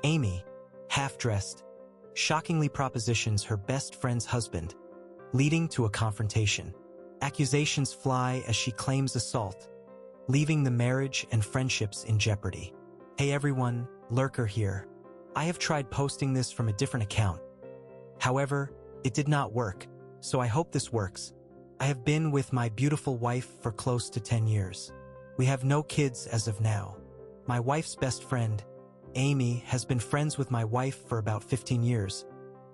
Amy, half-dressed, shockingly propositions her best friend's husband, leading to a confrontation. Accusations fly as she claims assault, leaving the marriage and friendships in jeopardy. Hey everyone, Lurker here. I have tried posting this from a different account. However, it did not work, so I hope this works. I have been with my beautiful wife for close to 10 years. We have no kids as of now. My wife's best friend, Amy, has been friends with my wife for about 15 years,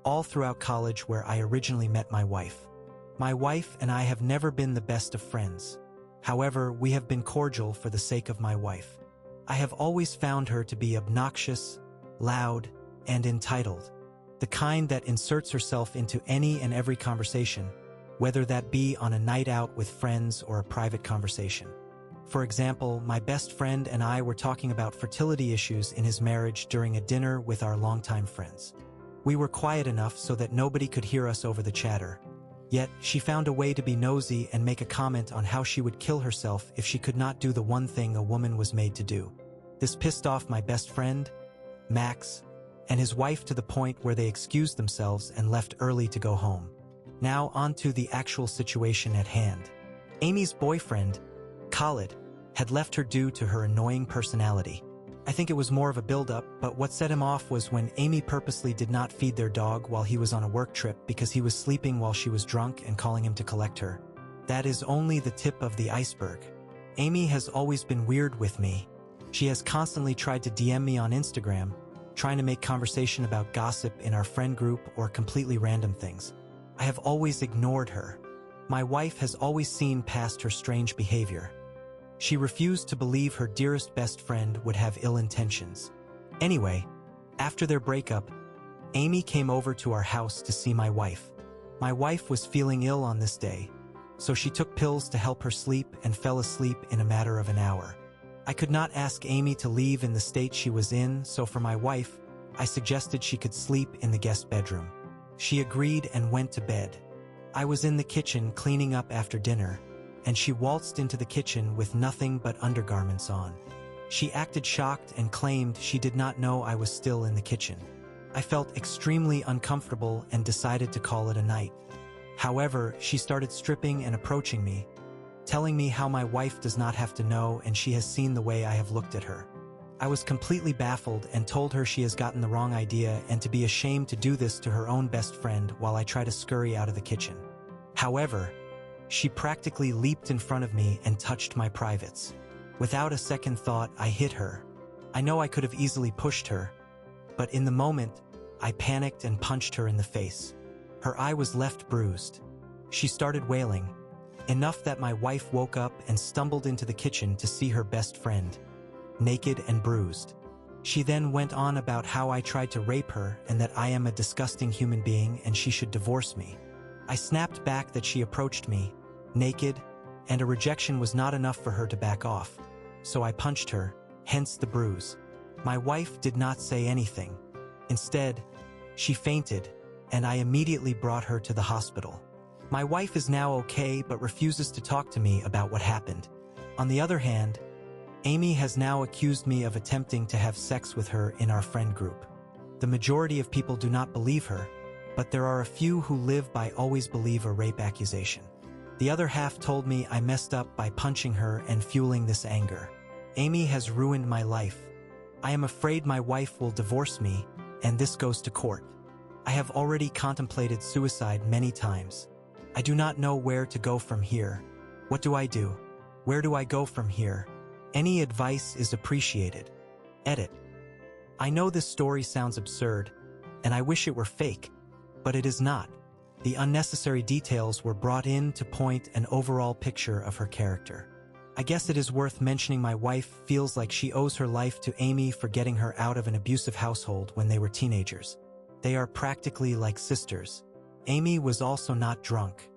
all throughout college where I originally met my wife. My wife and I have never been the best of friends. However, we have been cordial for the sake of my wife. I have always found her to be obnoxious, loud, and entitled, the kind that inserts herself into any and every conversation, whether that be on a night out with friends or a private conversation. For example, my best friend and I were talking about fertility issues in his marriage during a dinner with our longtime friends. We were quiet enough so that nobody could hear us over the chatter. Yet, she found a way to be nosy and make a comment on how she would kill herself if she could not do the one thing a woman was made to do. This pissed off my best friend, Max, and his wife to the point where they excused themselves and left early to go home. Now on to the actual situation at hand. Amy's boyfriend, Khalid, had left her due to her annoying personality. I think it was more of a build-up, but what set him off was when Amy purposely did not feed their dog while he was on a work trip because he was sleeping while she was drunk and calling him to collect her. That is only the tip of the iceberg. Amy has always been weird with me. She has constantly tried to DM me on Instagram, trying to make conversation about gossip in our friend group or completely random things. I have always ignored her. My wife has always seen past her strange behavior. She refused to believe her dearest best friend would have ill intentions. Anyway, after their breakup, Amy came over to our house to see my wife. My wife was feeling ill on this day, so she took pills to help her sleep and fell asleep in a matter of an hour. I could not ask Amy to leave in the state she was in, so for my wife, I suggested she could sleep in the guest bedroom. She agreed and went to bed. I was in the kitchen cleaning up after dinner, and she waltzed into the kitchen with nothing but undergarments on. She acted shocked and claimed she did not know I was still in the kitchen. I felt extremely uncomfortable and decided to call it a night. However, she started stripping and approaching me, telling me how my wife does not have to know and she has seen the way I have looked at her. I was completely baffled and told her she has gotten the wrong idea and to be ashamed to do this to her own best friend while I try to scurry out of the kitchen. However, she practically leaped in front of me and touched my privates. Without a second thought, I hit her. I know I could have easily pushed her, but in the moment, I panicked and punched her in the face. Her eye was left bruised. She started wailing, enough that my wife woke up and stumbled into the kitchen to see her best friend, naked and bruised. She then went on about how I tried to rape her and that I am a disgusting human being and she should divorce me. I snapped back that she approached me, naked, and a rejection was not enough for her to back off, so I punched her, hence the bruise. My wife did not say anything. Instead, she fainted, and I immediately brought her to the hospital. My wife is now okay but refuses to talk to me about what happened. On the other hand, Amy has now accused me of attempting to have sex with her in our friend group. The majority of people do not believe her, but there are a few who live by always believe a rape accusation. The other half told me I messed up by punching her and fueling this anger. Amy has ruined my life. I am afraid my wife will divorce me, and this goes to court. I have already contemplated suicide many times. I do not know where to go from here. What do I do? Where do I go from here? Any advice is appreciated. Edit. I know this story sounds absurd, and I wish it were fake, but it is not. The unnecessary details were brought in to point an overall picture of her character. I guess it is worth mentioning my wife feels like she owes her life to Amy for getting her out of an abusive household when they were teenagers. They are practically like sisters. Amy was also not drunk.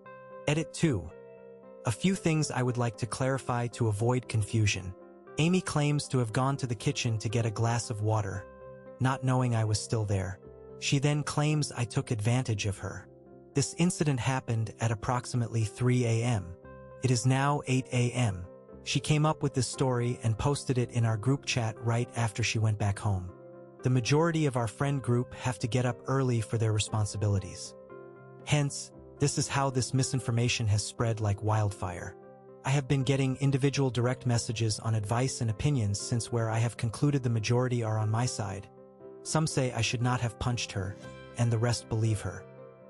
Edit 2. A few things I would like to clarify to avoid confusion. Amy claims to have gone to the kitchen to get a glass of water, not knowing I was still there. She then claims I took advantage of her. This incident happened at approximately 3 a.m. It is now 8 a.m. She came up with this story and posted it in our group chat right after she went back home. The majority of our friend group have to get up early for their responsibilities. Hence, this is how this misinformation has spread like wildfire. I have been getting individual direct messages on advice and opinions since where I have concluded the majority are on my side. Some say I should not have punched her, and the rest believe her.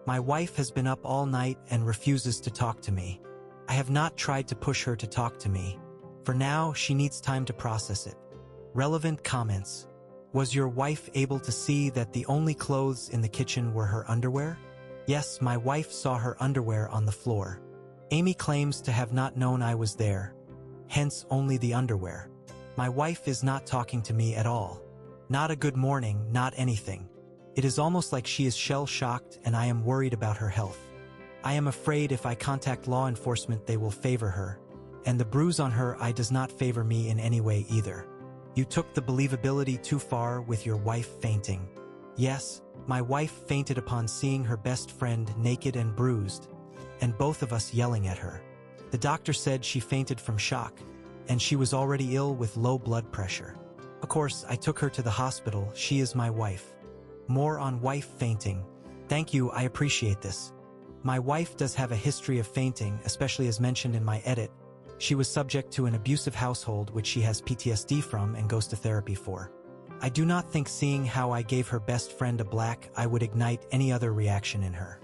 My wife has been up all night and refuses to talk to me. I have not tried to push her to talk to me. For now, she needs time to process it. Relevant comments. Was your wife able to see that the only clothes in the kitchen were her underwear? Yes, my wife saw her underwear on the floor. Amy claims to have not known I was there, hence only the underwear. My wife is not talking to me at all. Not a good morning, not anything. It is almost like she is shell-shocked and I am worried about her health. I am afraid if I contact law enforcement they will favor her, and the bruise on her eye does not favor me in any way either. You took the believability too far with your wife fainting. Yes, my wife fainted upon seeing her best friend naked and bruised, and both of us yelling at her. The doctor said she fainted from shock, and she was already ill with low blood pressure. Of course, I took her to the hospital. She is my wife. More on wife fainting. Thank you, I appreciate this. My wife does have a history of fainting, especially as mentioned in my edit. She was subject to an abusive household which she has PTSD from and goes to therapy for. I do not think seeing how I gave her best friend a black eye would ignite any other reaction in her.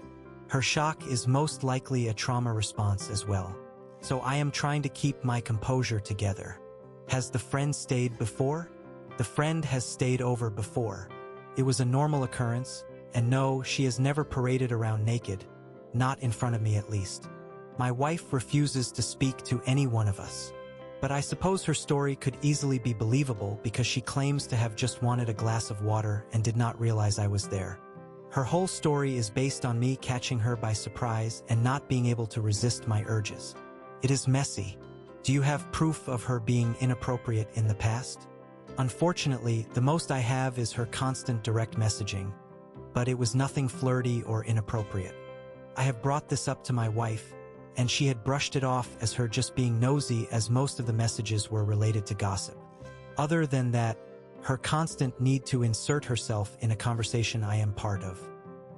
Her shock is most likely a trauma response as well. So I am trying to keep my composure together. Has the friend stayed before? The friend has stayed over before. It was a normal occurrence, and no, she has never paraded around naked, not in front of me at least. My wife refuses to speak to any one of us. But I suppose her story could easily be believable because she claims to have just wanted a glass of water and did not realize I was there. Her whole story is based on me catching her by surprise and not being able to resist my urges. It is messy. Do you have proof of her being inappropriate in the past? Unfortunately, the most I have is her constant direct messaging, but it was nothing flirty or inappropriate. I have brought this up to my wife, and she had brushed it off as her just being nosy as most of the messages were related to gossip. Other than that, her constant need to insert herself in a conversation I am part of.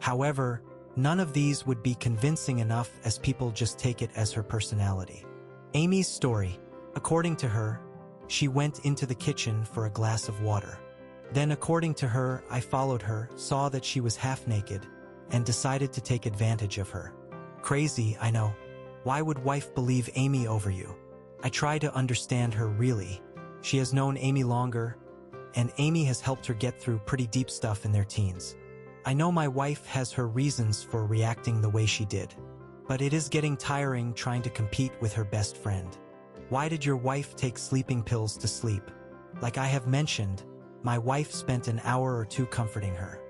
However, none of these would be convincing enough as people just take it as her personality. Amy's story. According to her, she went into the kitchen for a glass of water. Then, according to her, I followed her, saw that she was half naked, and decided to take advantage of her. Crazy, I know. Why would wife believe Amy over you? I try to understand her really. She has known Amy longer, and Amy has helped her get through pretty deep stuff in their teens. I know my wife has her reasons for reacting the way she did, but it is getting tiring trying to compete with her best friend. Why did your wife take sleeping pills to sleep? Like I have mentioned, my wife spent an hour or two comforting her.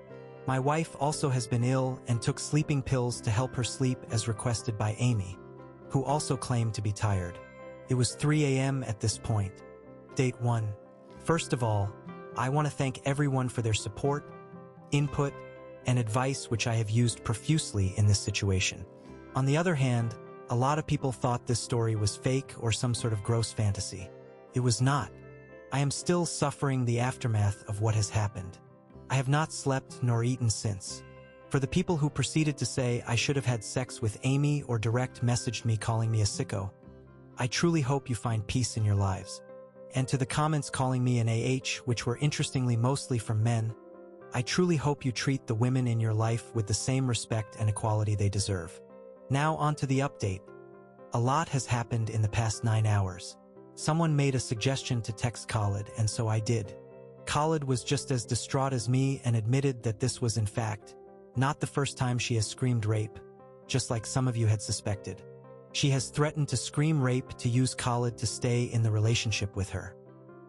My wife also has been ill and took sleeping pills to help her sleep as requested by Amy, who also claimed to be tired. It was 3 a.m. at this point. Date 1. First of all, I want to thank everyone for their support, input, and advice which I have used profusely in this situation. On the other hand, a lot of people thought this story was fake or some sort of gross fantasy. It was not. I am still suffering the aftermath of what has happened. I have not slept nor eaten since. For the people who proceeded to say I should have had sex with Amy or direct messaged me calling me a sicko, I truly hope you find peace in your lives. And to the comments calling me an AH, which were interestingly mostly from men, I truly hope you treat the women in your life with the same respect and equality they deserve. Now on to the update. A lot has happened in the past 9 hours. Someone made a suggestion to text Khalid, and so I did. Khalid was just as distraught as me and admitted that this was in fact not the first time she has screamed rape, just like some of you had suspected. She has threatened to scream rape to use Khalid to stay in the relationship with her.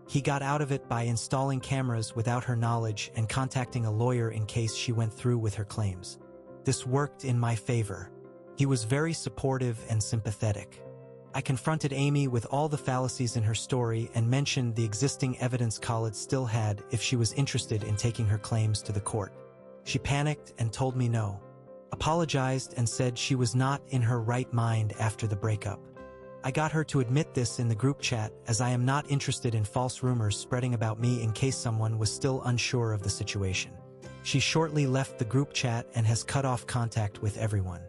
He got out of it by installing cameras without her knowledge and contacting a lawyer in case she went through with her claims. This worked in my favor. He was very supportive and sympathetic. I confronted Amy with all the fallacies in her story and mentioned the existing evidence Khalid still had if she was interested in taking her claims to the court. She panicked and told me no, apologized and said she was not in her right mind after the breakup. I got her to admit this in the group chat, as I am not interested in false rumors spreading about me in case someone was still unsure of the situation. She shortly left the group chat and has cut off contact with everyone.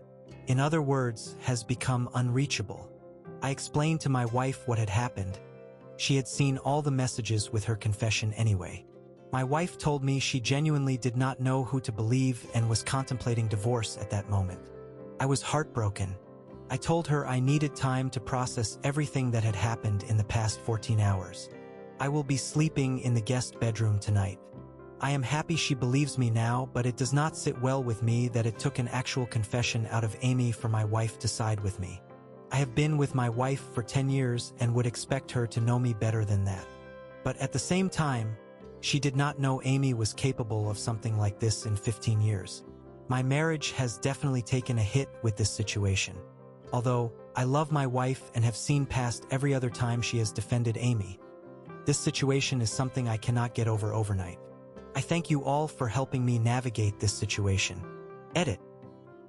In other words, has become unreachable. I explained to my wife what had happened. She had seen all the messages with her confession anyway. My wife told me she genuinely did not know who to believe and was contemplating divorce at that moment. I was heartbroken. I told her I needed time to process everything that had happened in the past 14 hours. I will be sleeping in the guest bedroom tonight. I am happy she believes me now, but it does not sit well with me that it took an actual confession out of Amy for my wife to side with me. I have been with my wife for 10 years and would expect her to know me better than that. But at the same time, she did not know Amy was capable of something like this in 15 years. My marriage has definitely taken a hit with this situation. Although, I love my wife and have seen past every other time she has defended Amy. This situation is something I cannot get over overnight. I thank you all for helping me navigate this situation. Edit.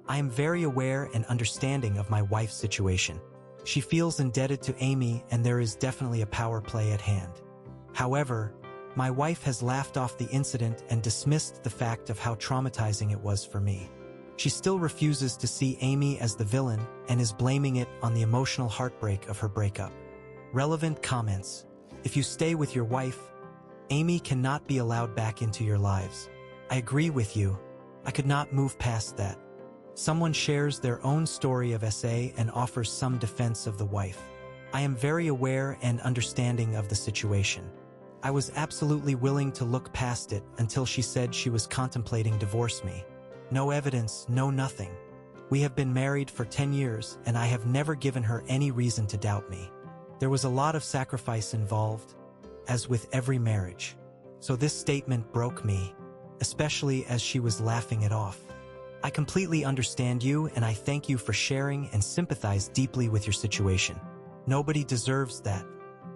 I am very aware and understanding of my wife's situation. She feels indebted to Amy and there is definitely a power play at hand. However, my wife has laughed off the incident and dismissed the fact of how traumatizing it was for me. She still refuses to see Amy as the villain and is blaming it on the emotional heartbreak of her breakup. Relevant comments. If you stay with your wife, Amy cannot be allowed back into your lives. I agree with you. I could not move past that. Someone shares their own story of SA and offers some defense of the wife. I am very aware and understanding of the situation. I was absolutely willing to look past it until she said she was contemplating divorce me. No evidence, no nothing. We have been married for 10 years and I have never given her any reason to doubt me. There was a lot of sacrifice involved, as with every marriage. So this statement broke me, especially as she was laughing it off. I completely understand you and I thank you for sharing and sympathize deeply with your situation. Nobody deserves that.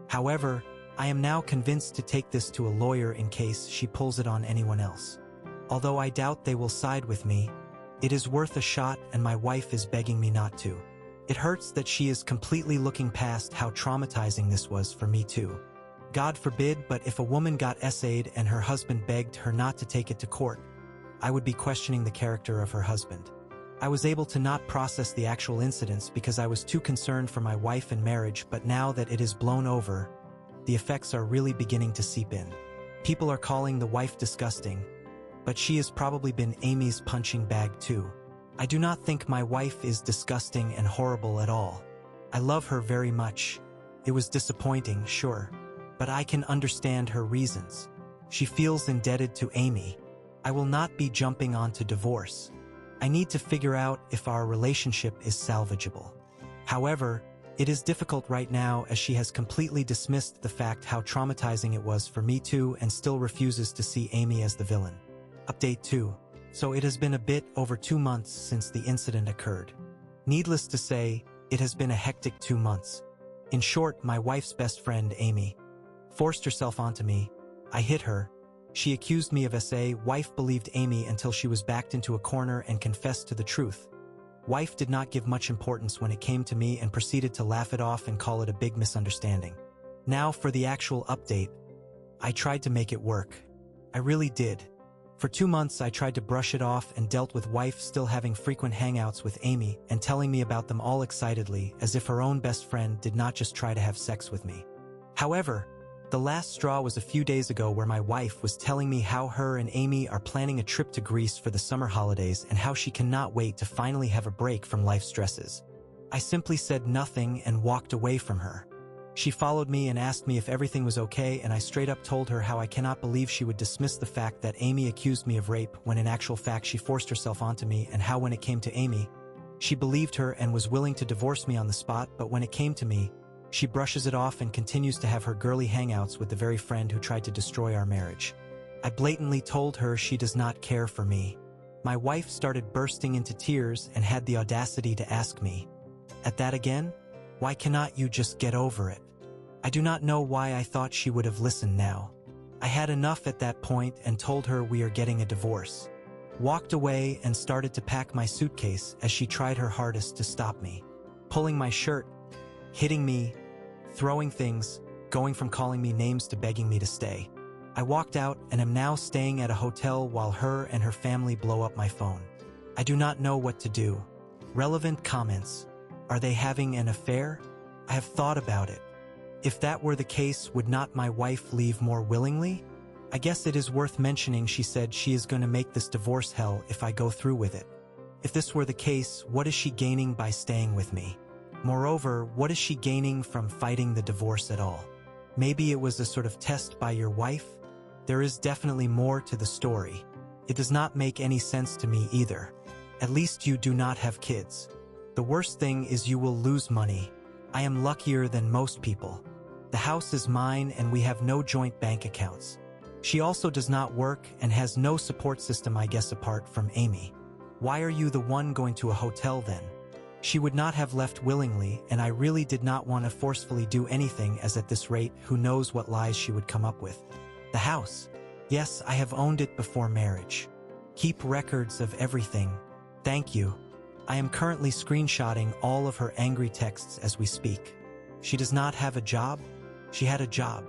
However, I am now convinced to take this to a lawyer in case she pulls it on anyone else. Although I doubt they will side with me, it is worth a shot and my wife is begging me not to. It hurts that she is completely looking past how traumatizing this was for me too. God forbid, but if a woman got SA'd and her husband begged her not to take it to court, I would be questioning the character of her husband. I was able to not process the actual incidents because I was too concerned for my wife and marriage, but now that it is blown over, the effects are really beginning to seep in. People are calling the wife disgusting, but she has probably been Amy's punching bag too. I do not think my wife is disgusting and horrible at all. I love her very much. It was disappointing, sure, but I can understand her reasons. She feels indebted to Amy. I will not be jumping onto divorce. I need to figure out if our relationship is salvageable. However, it is difficult right now as she has completely dismissed the fact how traumatizing it was for me too and still refuses to see Amy as the villain. Update 2. So it has been a bit over 2 months since the incident occurred. Needless to say, it has been a hectic 2 months. In short, my wife's best friend, Amy, forced herself onto me. I hit her. She accused me of SA. Wife believed Amy until she was backed into a corner and confessed to the truth. Wife did not give much importance when it came to me and proceeded to laugh it off and call it a big misunderstanding. Now for the actual update. I tried to make it work. I really did. For 2 months I tried to brush it off and dealt with wife still having frequent hangouts with Amy and telling me about them all excitedly as if her own best friend did not just try to have sex with me. However, the last straw was a few days ago where my wife was telling me how her and Amy are planning a trip to Greece for the summer holidays and how she cannot wait to finally have a break from life stresses. I simply said nothing and walked away from her. She followed me and asked me if everything was okay, and I straight up told her how I cannot believe she would dismiss the fact that Amy accused me of rape when in actual fact she forced herself onto me, and how when it came to Amy, she believed her and was willing to divorce me on the spot, but when it came to me, she brushes it off and continues to have her girly hangouts with the very friend who tried to destroy our marriage. I blatantly told her she does not care for me. My wife started bursting into tears and had the audacity to ask me, "At that again? Why cannot you just get over it?" I do not know why I thought she would have listened now. I had enough at that point and told her we are getting a divorce. Walked away and started to pack my suitcase as she tried her hardest to stop me. Pulling my shirt, hitting me, throwing things, going from calling me names to begging me to stay. I walked out and am now staying at a hotel while her and her family blow up my phone. I do not know what to do. Relevant comments. Are they having an affair? I have thought about it. If that were the case, would not my wife leave more willingly? I guess it is worth mentioning she said she is going to make this divorce hell if I go through with it. If this were the case, what is she gaining by staying with me? Moreover, what is she gaining from fighting the divorce at all? Maybe it was a sort of test by your wife? There is definitely more to the story. It does not make any sense to me either. At least you do not have kids. The worst thing is you will lose money. I am luckier than most people. The house is mine and we have no joint bank accounts. She also does not work and has no support system, I guess, apart from Amy. Why are you the one going to a hotel then? She would not have left willingly, and I really did not want to forcefully do anything, as at this rate, who knows what lies she would come up with. The house. Yes, I have owned it before marriage. Keep records of everything. Thank you. I am currently screenshotting all of her angry texts as we speak. She does not have a job? She had a job.